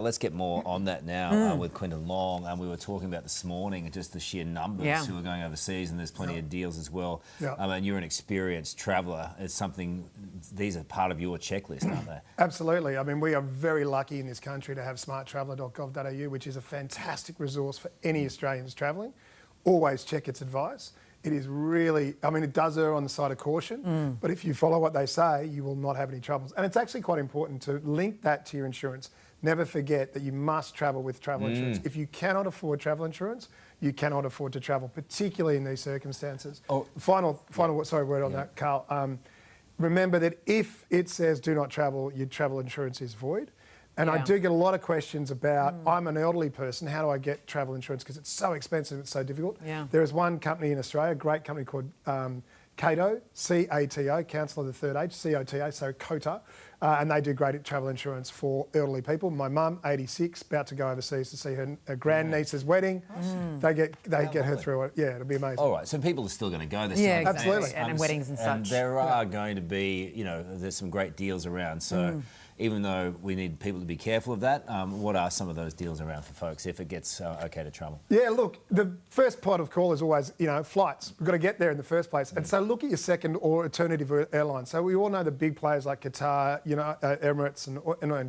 Let's get more on that now with Quinton Long. We were talking about this morning just the sheer numbers who are going overseas, and there's plenty of deals as well. And you're an experienced traveller. It's something, these are part of your checklist, aren't they? Absolutely. I mean, we are very lucky in this country to have smarttraveller.gov.au, which is a fantastic resource for any Australians travelling. Always check its advice. It is really, I mean, it does err on the side of caution, but if you follow what they say, you will not have any troubles. And it's actually quite important to link that to your insurance. Never forget that you must travel with travel insurance. If you cannot afford travel insurance, you cannot afford to travel, particularly in these circumstances. Final word on that, Carl. Remember that if it says do not travel, your travel insurance is void. And I do get a lot of questions about, I'm an elderly person, how do I get travel insurance? Because it's so expensive, it's so difficult. There is one company in Australia, a great company called CATO, C-A-T-O, Council of the Third Age, C-O-T-A, so COTA, and they do great travel insurance for elderly people. My mum, 86, about to go overseas to see her grandniece's wedding. They get her through it. Yeah, it'll be amazing. All right, so people are still going to go this time. Yeah, absolutely. And weddings and such. And there are going to be, you know, there's some great deals around. So even though we need people to be careful of that, what are some of those deals around for folks if it gets okay to travel? Yeah, look, the first pot of call is always, you know, flights. We've got to get there in the first place. And so look at your second or alternative airline. So we all know the big players like Qatar, you know, Emirates and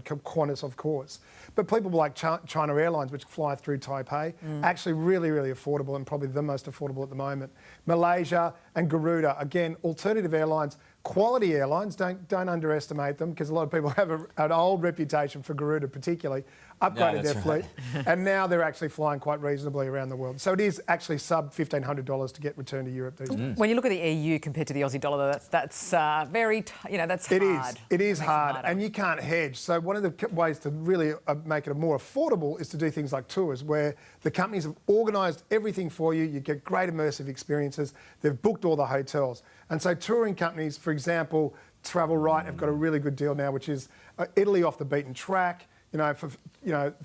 Qantas, of course. But people like China Airlines, which fly through Taipei, actually really, really affordable and probably the most affordable at the moment. Malaysia and Garuda, again, alternative airlines. Quality airlines, don't underestimate them, because a lot of people have an old reputation for Garuda particularly, upgraded their fleet, and now they're actually flying quite reasonably around the world. So it is actually sub $1,500 to get returned to Europe these days. When you look at the EU compared to the Aussie dollar, that's very, you know, that's hard. It is hard, and you can't hedge. So one of the ways to really make it more affordable is to do things like tours, where the companies have organised everything for you. You get great immersive experiences. They've booked all the hotels. And so touring companies, for example, Travel Right have got a really good deal now, which is Italy off the beaten track, you know, for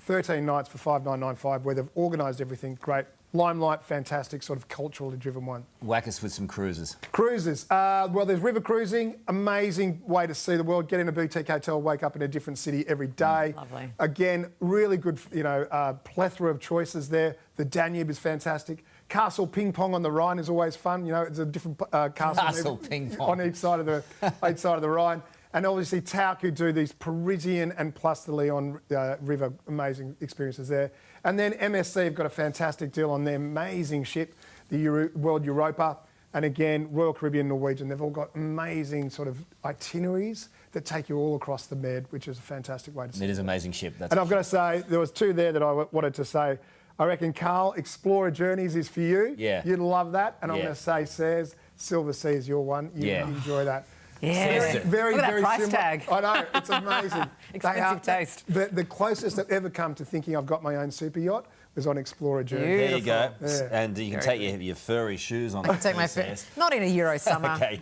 13 nights for $5,995, where they've organised everything great. Limelight, fantastic, sort of culturally driven one. Whack us with some cruises. Cruises. Well, there's river cruising, amazing way to see the world. Get in a boutique hotel, wake up in a different city every day. Lovely. Again, really good, you know, plethora of choices there. The Danube is fantastic. Castle ping pong on the Rhine is always fun. You know, it's a different castle ping pong on each side of the Rhine. And obviously Tauk, who do these Parisian and plus the Leon River, amazing experiences there. And then MSC have got a fantastic deal on their amazing ship, the World Europa. And again, Royal Caribbean, Norwegian, they've all got amazing sort of itineraries that take you all across the Med, which is a fantastic way to see it. It is an amazing ship. And I've got to say, there was two there that I wanted to say. I reckon, Carl, Explorer Journeys is for you. Yeah. You'd love that. And I'm going to say, Says, Silver Sea is your one. You enjoy that. Yeah. Very, look at very that price similar. tag. I know, it's amazing. Expensive taste. The closest I've ever come to thinking I've got my own super yacht was on Explorer Journeys. There you go. Yeah. And you can take your furry shoes on. I can take my not in a Euro summer. Okay.